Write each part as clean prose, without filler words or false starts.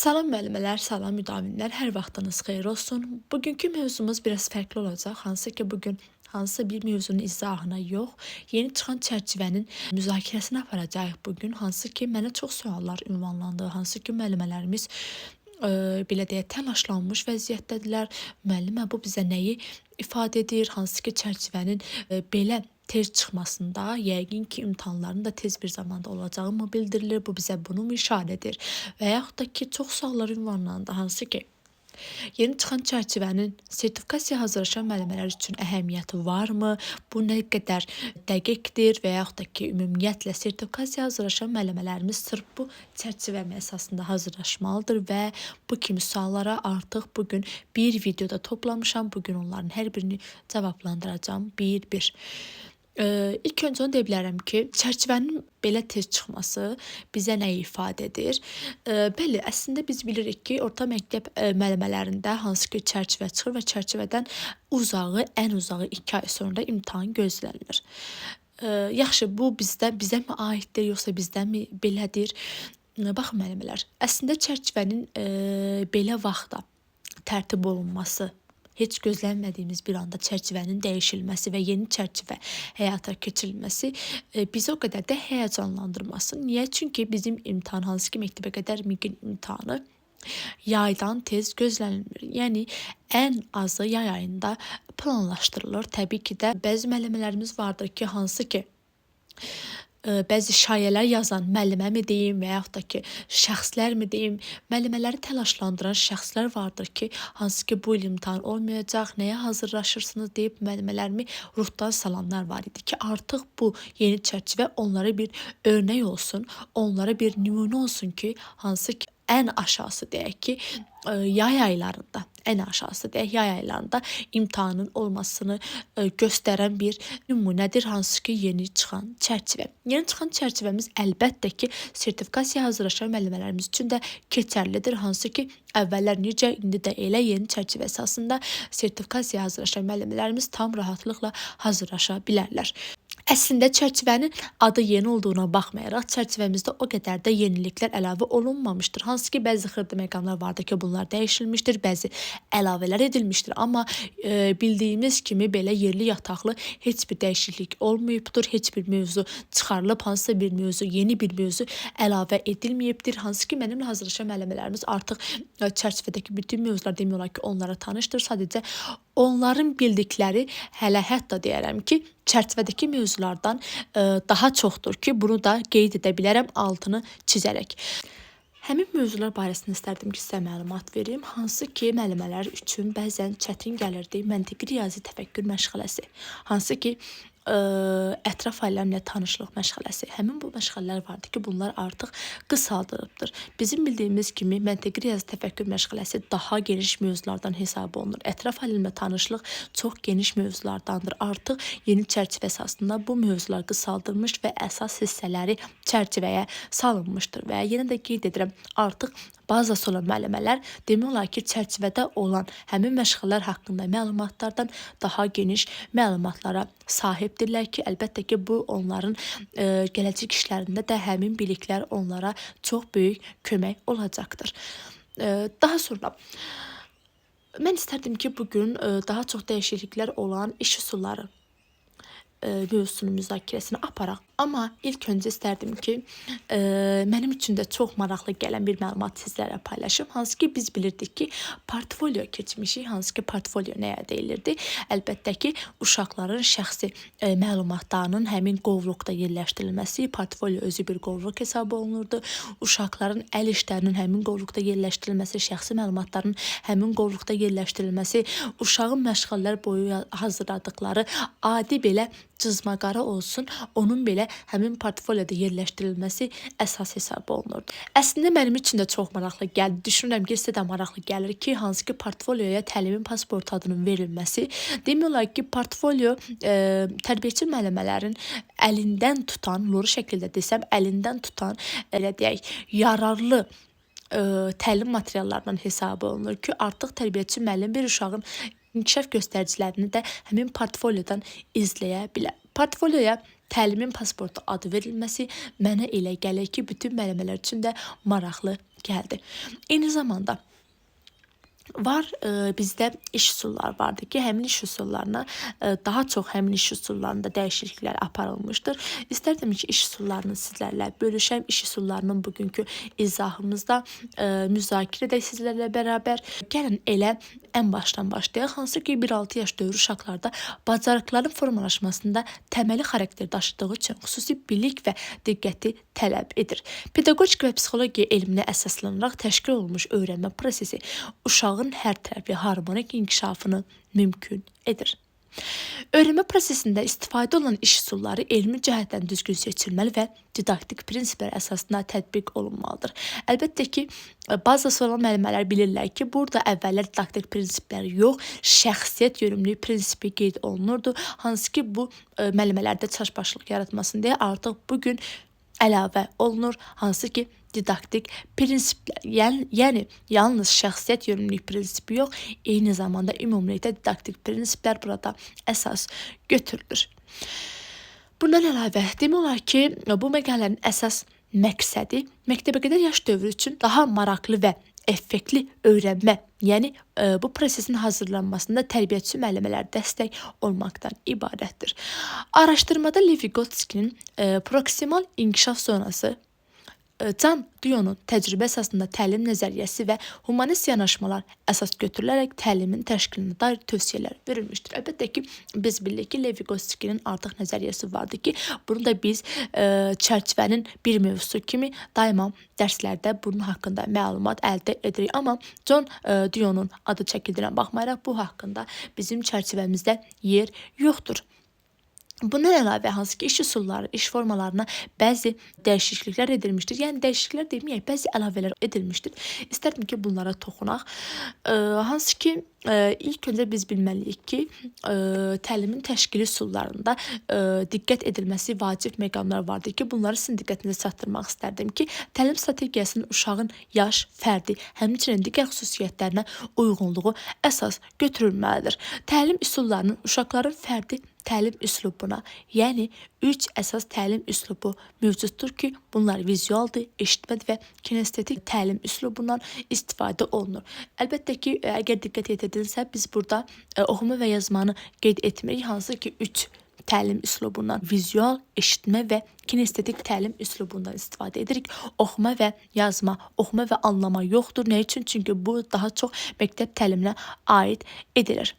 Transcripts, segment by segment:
Salam müəllimələr, salam müdavimlər, hər vaxtınız xeyir olsun. Bugünkü mövzumuz biraz fərqli olacaq. Hansı ki, bugün hansısa bir mövzunun izahına yox, yeni çıxan çərçivənin müzakirəsini aparacağıq bugün. Hansı ki, mənə çox suallar ünvanlandı. Hansı ki, müəllimələrimiz belə deyək, təlaşlanmış vəziyyətdədirlər. Müəllimə, bu bizə nəyi ifadə edir? Hansı ki, çərçivənin belə tez çıxmasında yəqin ki, imtahanların da tez bir zamanda olacağı mı bildirilir? Bu bizə bunu mu işarə edir? Və yaxud da ki, çox suallar ünvanlandı. Hansı ki, yeni çıxan çərçivənin sertifikasiya hazırlaşan müəllimələr üçün əhəmiyyəti varmı? Bu nə qədər dəqiqdir və yaxud da ki, ümumiyyətlə sertifikasiya hazırlaşan müəllimələrimiz sırf bu çərçivə əsasında hazırlaşmalıdır və bu kimi suallara artıq bugün bir videoda toplamışam. Bugün onların hər birini cavablandıracağım bir-bir. İlk öncə onu deyə bilərəm ki, çərçivənin belə tez çıxması bizə nə ifadə edir? Bəli, əslində biz bilirik ki, orta məktəb müəllimələrində hansı ki çərçivə çıxır və çərçivədən ən uzağı 2 ay sonra imtahan gözlənilir. Yaxşı, bu bizə mi aiddir, yoxsa bizdən mi belədir? Baxın müəllimələr, əslində çərçivənin belə vaxtda tərtib olunması, heç gözlənmədiyimiz bir anda çərçivənin dəyişilməsi və yeni çərçivə həyata keçirilməsi bizi o qədər də həyəcanlandırmasın. Niyə? Çünki bizim imtahan, hansı ki məktəbə qədər MİQ-in imtahanı yaydan tez gözlənilmir. Yəni, ən azı yay ayında planlaşdırılır. Təbii ki də bəzi müəllimələrimiz vardır ki, hansı ki, bəzi şayələr yazan müəllimə mi deyim və yaxud da ki, şəxslər mi deyim, müəllimələri təlaşlandıran şəxslər vardır ki, hansı ki, bu il imtahan olmayacaq, nəyə hazırlaşırsınız deyib müəllimələrimi ruhdan salanlar var idi ki, artıq bu yeni çərçivə onlara bir örnək olsun, onlara bir nümunə olsun ki, hansı ki, ən aşağısı deyək ki, yay aylarında imtahanın olmasını göstərən bir nümunədir, hansı ki, yeni çıxan çərçivə. Yeni çıxan çərçivəmiz əlbəttə ki, sertifikasiya hazırlaşan müəllimələrimiz üçün də keçərlidir, hansı ki, əvvəllər necə, indi də elə yeni çərçivə əsasında sertifikasiya hazırlaşan müəllimələrimiz tam rahatlıqla hazırlaşa bilərlər. Əslində çərçivənin adı yeni olduğuna baxmayaraq, çərçivəmizdə o qədər də yeniliklər əlavə olunmamışdır. Hansı ki, bəzi xırda məqamlar vardır ki, bunlar dəyişilmişdir, bəzi əlavələr edilmişdir. Amma bildiyimiz kimi belə yerli yataqlı heç bir dəyişiklik olmayıbdır, heç bir mövzu çıxarılıb, hansısa bir mövzu, yeni bir mövzu əlavə edilməyibdir. Hansı ki, mənimlə hazırlaşan müəllimələrimiz artıq çərçivədəki bütün mövzular demək olar ki, onlara tanışdır. Sadəcə onların bildikləri hətta deyərəm ki, çərçivədəki mövzulardan daha çoxdur ki, bunu da qeyd edə bilərəm altını çizərək. Həmin mövzular barəsində istərdim ki, sizə məlumat verim. Hansı ki, müəllimələr üçün bəzən çətin gəlirdi məntiqi riyazi təfəkkür məşğələsi. Hansı ki, ətraf aləmlə tanışlıq məşğələsi. Həmin bu məşğələlər vardı ki, bunlar artıq qısaldılıbdır. Bizim bildiyimiz kimi məntiqi riyazi təfəkkür məşğələsi daha geniş mövzulardan hesab olunur. Ətraf aləmlə tanışlıq çox geniş mövzulardandır. Artıq yeni çərçivə əsasında bu mövzular qısaldılmış və əsas hissələri çərçivəyə salınmışdır. Və yenə də qeyd edirəm, artıq bazası olan müəllimələr demək olar ki, çərçivədə olan həmin məşğələlər haqqında məlumatlardan daha geniş məlumatlara sahibdirlər ki, əlbəttə ki, bu onların gələcək işlərində də həmin biliklər onlara çox böyük kömək olacaqdır. Daha sonra mən istərdim ki, bugün daha çox dəyişikliklər olan iş üsulları mövzusunun müzakirəsini aparaq. Amma ilk öncə istərdim ki, mənim üçün də çox maraqlı gələn bir məlumat sizlərlə paylaşım. Hansı ki, biz bilirdik ki, portfolio keçmişik. Hansı ki, portfolio nəyə deyilirdi? Əlbəttə ki, uşaqların şəxsi məlumatlarının həmin qovluqda yerləşdirilməsi, portfolio özü bir qovluq hesab olunurdu. Uşaqların əl işlərinin həmin qovluqda yerləşdirilməsi, şəxsi məlumatların həmin qovluqda yerləşdirilməsi, uşağın məşğələlər boyu hazırladıqları adi belə cızmaqara olsun, onun belə həmin portfolioda yerləşdirilməsi əsas hesab olunurdu. Əslində mənim üçün də çox maraqlı gəldi. Düşünürəm ki, sizə də maraqlı gəlir ki, hansı ki portfolioya təlimin pasportu adının verilməsi. Demək olar ki, portfolio tərbiyəçi müəllimələrin əlindən tutan, loru şəkildə desəm, əlindən tutan, elə deyək, yararlı təlim materiallarından hesab olunur ki, artıq tərbiyəçi müəllim bir uşağın inkişaf göstəricilərini də həmin portfoliodan izləyə bilər. Portfolioya təlimin pasportu adı verilməsi mənə elə gəlir ki, bütün müəllimələr üçün də maraqlı gəldi. Eyni zamanda var bizdə iş üsulları vardı ki, həmin iş üsullarına daha çox həmin iş üsullarında dəyişikliklər aparılmışdır. İstərdim ki, iş üsullarını sizlərlə bölüşəm. İş üsullarının bugünkü izahımızda müzakirə edək sizlərlə bərabər. Gəlin elə ən başdan başlayaq. Hansı ki 1-6 yaş dövrü uşaqlarda bacarıqların formalaşmasında təməli xarakter daşıdığı üçün xüsusi bilik və diqqəti tələb edir. Pedaqogika və psixologiya elminə əsaslanaraq təşkil olunmuş öyrənmə prosesi uşağın hər tərəfli harmonik inkişafını mümkün edir. Öyrənmə prosesində istifadə olunan iş üsulları elmi cəhətdən düzgün seçilməli və didaktik prinsiplər əsasında tətbiq olunmalıdır. Əlbəttə ki, bazası olan müəllimələr bilirlər ki, burada əvvəllər didaktik prinsiplər yox, şəxsiyyət yönümlü prinsipi qeyd olunurdu. Hansı ki, bu müəllimələrdə çaşbaşlıq yaratmasın deyə artıq bugün əlavə olunur. Hansı ki, didaktik prinsiplər, yəni yalnız şəxsiyyət yönümlülük prinsipi yox, eyni zamanda ümumilikdə didaktik prinsiplər burada əsas götürülür. Bundan əlavə demək olar ki, bu məqalənin əsas məqsədi məktəbəqədər yaş dövrü üçün daha maraqlı və effektli öyrənmə, yəni bu prosesin hazırlanmasında tərbiyəçi müəllimələr dəstək olmaqdan ibarətdir. Araşdırmada Lev Vygotskyinin proksimal inkişaf zonası, Can Duyonun təcrübə əsasında təlim nəzəriyyəsi və humanist yanaşmalar əsas götürülərək təlimin təşkilinə dair tövsiyələr verilmişdir. Əlbəttə ki, biz bilirik ki, Lev Vygotskyinin artıq nəzəriyyəsi vardı ki, bunu da biz çərçivənin bir mövzusu kimi daima dərslərdə bunun haqqında məlumat əldə edirik. Amma Can Duyonun adı çəkildiyinə baxmayaraq bu haqqında bizim çərçivəmizdə yer yoxdur. Bundan əlavə hansı ki, iş üsulları, iş formalarına bəzi dəyişikliklər edilmişdir. Yəni dəyişikliklər deməyək, bəzi əlavələr edilmişdir. İstərdim ki, bunlara toxunaq. Hansı ki, ilk öncə biz bilməliyik ki, təlimin təşkili üsullarında diqqət edilməsi vacib məqamlar vardır ki, bunları sizin diqqətinizə çatdırmaq istərdim ki, təlim strategiyasının uşağın yaş, fərdi, həmçinin digər xüsusiyyətlərinə uyğunluğu əsas götürülməlidir. Təlim üsullarının uşaqların fərdi təlim üslubuna, yəni 3 əsas təlim üslubu mövcuddur ki, bunlar vizualdır, eşitmədir və kinestetik təlim üslubundan istifadə olunur. Əlbəttə ki, əgər diqqət yetirdinizsə, biz burada oxuma və yazmanı qeyd etmirik, hansı ki 3 təlim üslubundan vizual, eşitmə və kinestetik təlim üslubundan istifadə edirik. Oxuma və yazma, oxuma və anlama yoxdur. Nə üçün? Çünki bu daha çox məktəb təliminə aid edilir.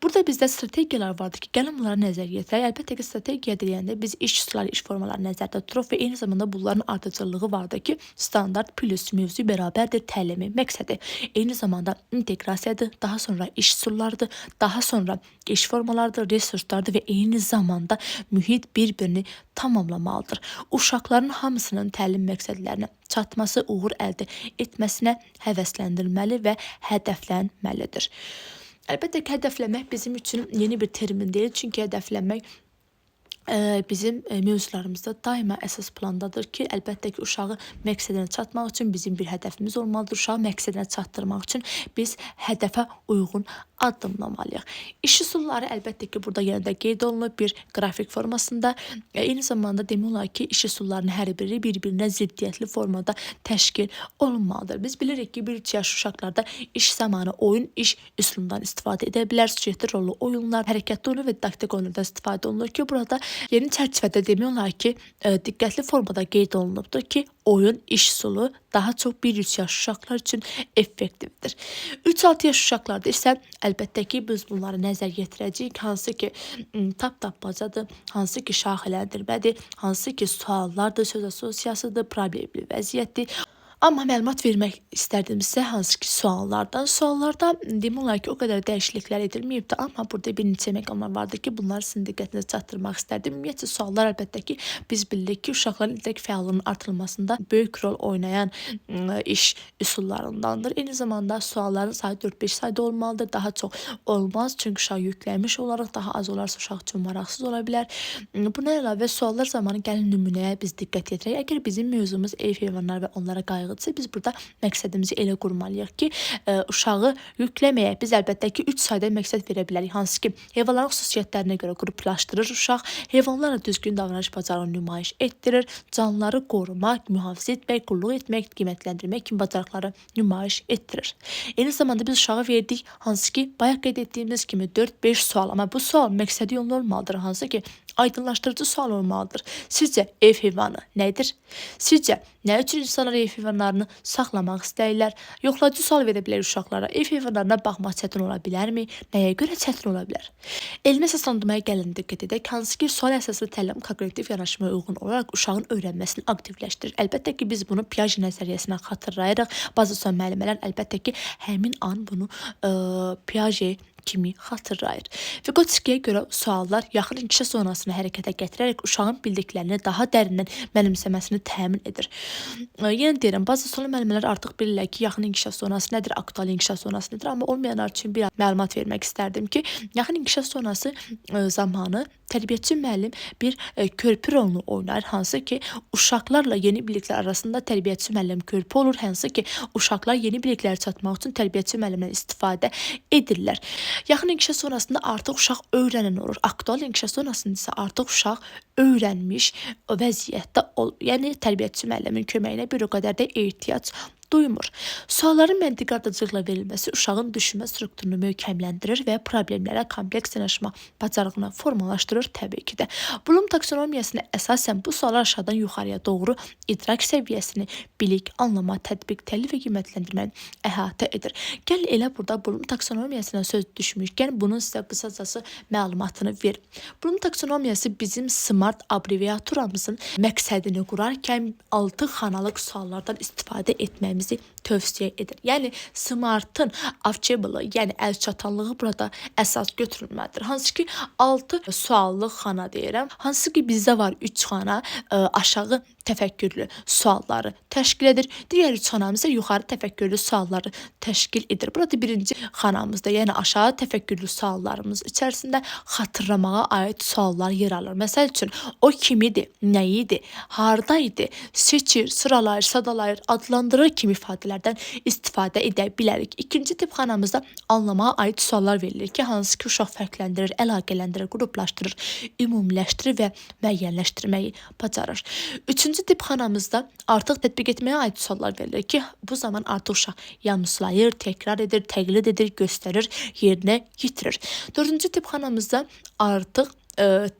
Burada bizdə strategiyalar vardır ki, gəlin bunlara nəzər yetirək. Əlbəttə ki, strategiya deyəndə biz iş üsulları, iş formaları nəzərdə tuturuq və eyni zamanda bunların ardıcıllığı vardır ki, standart plus mövzu bərabərdir təlimi məqsədi. Eyni zamanda inteqrasiyadır, daha sonra iş üsullarıdır, daha sonra iş formalarıdır, resurslardır və eyni zamanda mühit bir-birini tamamlamalıdır. Uşaqların hamısının təlim məqsədlərinə çatması, uğur əldə etməsinə həvəsləndirilməli və hədəflənməlidir. Əlbəttə ki, hədəfləmək bizim üçün yeni bir termin deyil, çünki hədəfləmək bizim mövzularımızda daima əsas plandadır ki, əlbəttə ki, uşağı məqsədinə çatmaq üçün bizim bir hədəfimiz olmalıdır. Uşağı məqsədinə çatdırmaq üçün biz hədəfə uyğun addımlamalıyıq. İş üsulları əlbəttə ki, burada yenə də qeyd olunub bir qrafik formasında. Eyni zamanda demək olar ki, iş üsullarının hər biri bir-birinə ziddiyyətli formada təşkil olunmalıdır. Biz bilirik ki, 1-3 yaş uşaqlarda iş zamanı oyun iş üsulundan istifadə edə bilər. Süjetli rollu oyunlar, hərəkətli oyunu və didaktik oyunlardan istifadə olunur ki, burada yeni çərçivədə demək olar ki, diqqətli formada qeyd olunubdur ki, oyun iş üsulu daha çox 1-3 yaş uşaqlar üçün effektivdir. 3-6 yaş uşaqlarda isə əlbəttə ki, biz bunları nəzər yetirəcəyik. Hansı ki, tapmacadır, hansı ki, şaxələndirmədir, hansı ki, suallardır, söz assosiasıdır, problemli vəziyyətdir. Amma məlumat vermək istədimizsə hansı ki suallardan. Suallarda demək olar ki, o qədər dəyişikliklər edilməyibdir, amma burada bir neçə məqamlar vardır ki, bunları sizin diqqətinizə çatdırmaq istərdim. Ümumiyyətlə, suallar əlbəttə ki, biz bilirik ki, uşaqların intellekt fəallığının artırılmasında böyük rol oynayan iş üsullarındandır. Eyni zamanda sualların sayı 4-5 sayda olmalıdır, daha çox olmaz. Çünki uşaq yüklənmiş olaraq daha az olarsa uşaq üçün maraqsız ola bilər. Buna əlavə suallar zamanı gəlin nümunəyə biz diqqət yetirək. Əgər bizim mövzumuz ev heyvanları və onlara qayğı qayğıdırsa biz burada məqsədimizi elə qurmalıyıq ki, uşağı yükləməyə biz əlbəttə ki 3 sayda məqsəd verə bilərik. Hansı ki, heyvanların xüsusiyyətlərinə görə qruplaşdırır uşaq, heyvanlarla düzgün davranış bacarığını nümayiş etdirir, canlıları qorumaq, mühafizə etmək, qulluq etmək, qiymətləndirmək kimi bacarıqları nümayiş etdirir. Eyni zamanda biz uşağa verdik, hansı ki, bayaq qeyd etdiyimiz kimi 4-5 sual, amma bu sual məqsədi yolunda olmalıdır, hansı ki, aydınlaşdırıcı sual olmalıdır. Sizcə ev heyvanı nədir? Sizcə nə üçün insanlar ev heyvanlarını saxlamaq istəyirlər? Yoxlayıcı sual verə bilər uşaqlara. Ev heyvanlarına baxmaq çətin ola bilərmi? Nəyə görə çətin ola bilər? Elmi əsaslandırmaya gəlinə diqqət edək. Hansı ki, sual əsaslı təlim koqnitiv yanaşmaya uyğun olaraq uşağın öyrənməsini aktivləşdirir. Əlbəttə ki, biz bunu Piaget nəzəriyyəsinə xatırlayırıq. Bazı son müəllimlər əlbəttə ki, həmin an bunu Piaget kimi xatırlayır. Vygotsky'yə görə suallar yaxın inkişaf zonasını hərəkətə gətirərək uşağın bildiklərini daha dərindən mənimsəməsini təmin edir. Yenə deyirəm, bazı son müəllimlər artıq bilirlər ki, yaxın inkişaf zonası nədir, aktual inkişaf zonası nədir, amma olmayanlar üçün bir məlumat vermək istərdim ki, yaxın inkişaf zonası zamanı tərbiyəçi müəllim bir körpü rolunu oynayır, hansı ki, uşaqlarla yeni biliklər arasında tərbiyəçi müəllim körpü olur, hansı ki, uşaqlar yeni biliklərə çatmaq üçün tərbiyəçi müəllimdən istifadə edirlər. Yaxın inkişaf sonrasında artıq uşaq öyrənən olur. Aktual inkişaf sonrasında isə artıq uşaq öyrənmiş vəziyyətdə olur. Yəni tərbiyəçi müəllimin köməyinə bir o qədər də ehtiyac duymur. Sualların məntiqi ardıcılıqla verilməsi uşağın düşünmə strukturunu möhkəmləndirir və problemlərə kompleks yanaşma bacarığını formalaşdırır təbii ki də. Bloom taksonomiyasına əsasən bu suallar aşağıdan yuxarıya doğru idrak səviyyəsini, bilik, anlama, tətbiq, təhlil və qiymətləndirməni əhatə edir. Gəl elə burada Bloom taksonomiyasına söz düşmüşkən bunun sizə qısacası məlumatını verim. Bloom taksonomiyası bizim SMART abreviaturamızın məqsədini qurarkən 6 xanalıq suallardan istifadə etməyimiz tövsiyə edir. Yəni SMART-ın achievable, yəni əlçatanlığı burada əsas götürülməlidir. Hansı ki 6 suallıq xana deyirəm. Hansı ki bizdə var 3 xana aşağı təfəkkürlü sualları təşkil edir. Digər 3 xanamız isə yuxarı təfəkkürlü sualları təşkil edir. Burada birinci xanamızda, yəni aşağı təfəkkürlü suallarımız içərisində xatırlamağa aid suallar yer alır. Məsəl üçün o kim idi, nə idi, harda idi, seçir, sıralayır, sadalayır, adlandırır kimi ifadələrdən istifadə edə bilərik. İkinci tip xanamızda anlamağa aid suallar verilir ki, hansı ki uşaq fərqləndirir, əlaqələndirir, qruplaşdırır, ümumiləşdirir və müəyyənləşdirməyi bacarır. Üçüncü tip xanamızda artıq tətbiq etməyə aid suallar verilir ki, bu zaman artıq uşaq yamsılayır, təkrar edir, təqlid edir, göstərir, yerinə yetirir. Dördüncü tip xanamızda artıq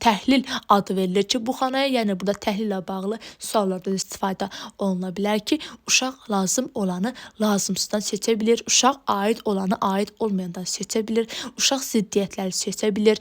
təhlil adı verilir ki, bu xanaya, yəni burada təhlillə bağlı suallardan istifadə oluna bilər ki, uşaq lazım olanı lazımsızdan seçə bilir, uşaq aid olanı aid olmayandan seçə bilir, uşaq ziddiyyətləri seçə bilir,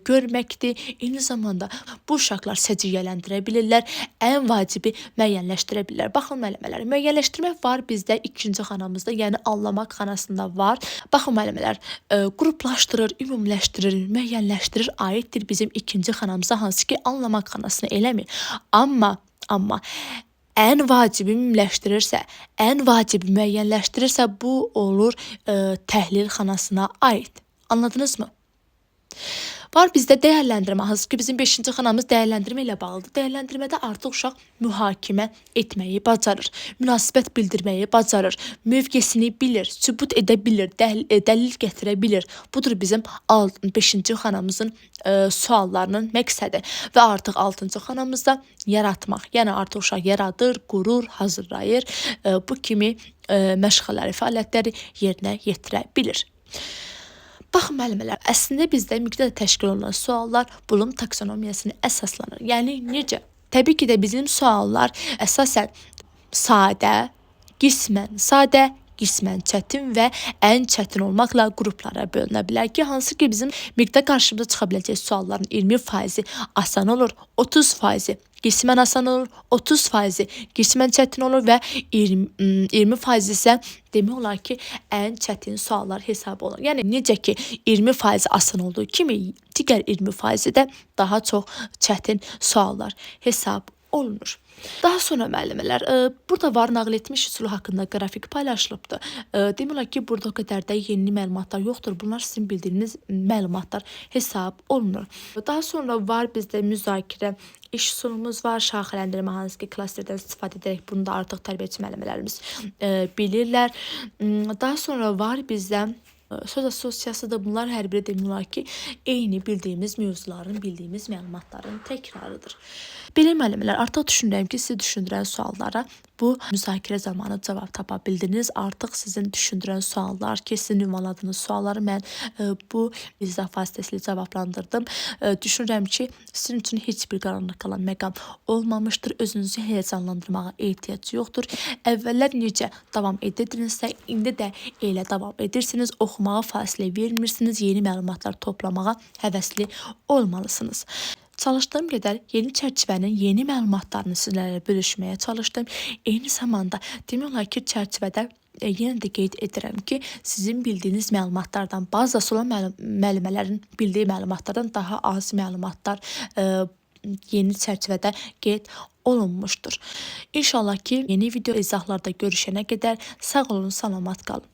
görməkdir. Eyni zamanda bu uşaqlar səciyyələndirə bilirlər, ən vacibi müəyyənləşdirə bilirlər. Baxın müəllimələr, müəyyənləşdirmək var bizdə ikinci xanamızda, yəni anlamaq xanasında var. Baxın müəllimələr, qruplaşdırır, ümumiləşdirir, müəyyənləşdirir, aiddir bizim ikinci xanamıza, hansı ki anlamaq xanasını eləmir. Amma ən vacibi ümumiləşdirirsə, ən vacibi müəyyənləşdirirsə bu olur təhlil xanasına aid. Anladınız mı? Var bizdə dəyərləndirmə, hansı ki bizim 5-ci xanamız dəyərləndirmə ilə bağlıdır. Dəyərləndirmədə artıq uşaq mühakimə etməyi bacarır, münasibət bildirməyi bacarır, mövqesini bilir, sübut edə bilir, dəlil gətirə bilir. Budur bizim 5-ci xanamızın suallarının məqsədi və artıq 6-cı xanamızda yaratmaq. Yəni artıq uşaq yaradır, qurur, hazırlayır, bu kimi məşğələləri, fəaliyyətləri yerinə yetirə bilir. Baxın müəllimələr, əslində bizdə müqtədə təşkil olunan suallar Bloom taksonomiyasına əsaslanır. Yəni necə? Təbii ki də bizim suallar əsasən sadə, qismən çətin və ən çətin olmaqla qruplara bölünə bilər ki, hansı ki bizim miqdə qarşımıza çıxa biləcək sualların 20% asan olur, 30% qismən asan olur, 30% qismən çətin olur və 20% isə demək olar ki, ən çətin suallar hesab olunur. Yəni necə ki 20% asan olduğu kimi digər 20% də daha çox çətin suallar hesab olunur. Daha sonra müəllimələr, burada var nağıl etmiş üsulu haqqında qrafik paylaşılıbdır. Demək olar ki, burada o qədər də yeni məlumatlar yoxdur. Bunlar sizin bildiyiniz məlumatlar hesab olunur. Daha sonra var bizdə müzakirə iş üsulumuz var, şaxələndirmə, hansı ki, klasterdən istifadə edərək bunu da artıq tərbiyəçi müəllimələrimiz bilirlər. Daha sonra var bizdə söz assosiasiyasıdır. Bunlar hər biri demək olar ki, eyni bildiyimiz mövzuların, bildiyimiz məlumatların təkrarıdır. Belə müəllimələr, artıq düşünürəm ki, sizi düşündürən suallara bu müzakirə zamanı cavab tapa bildiniz. Artıq sizin düşündürən suallar, ki, sizin ünvanladığınız sualları mən bu izah vasitəsilə cavablandırdım. Düşünürəm ki, sizin üçün heç bir qaranlıq qalan məqam olmamışdır. Özünüzü həyəcanlandırmağa ehtiyac yoxdur. Əvvəllər necə davam edirdinizsə, indi də elə davam edirsiniz. Oxumağa fasilə vermirsiniz, yeni məlumatlar toplamağa həvəsli olmalısınız. Çalışdığım qədər yeni çərçivənin yeni məlumatlarını sizlərlə bölüşməyə çalışdım. Eyni zamanda demək olar ki, çərçivədə yenə də qeyd edirəm ki, sizin bildiyiniz məlumatlardan, bazası olan müəllimələrin bildiyi məlumatlardan daha az məlumatlar yeni çərçivədə qeyd olunmuşdur. İnşallah ki, yeni video izahlarda görüşənə qədər sağ olun, salamat qalın.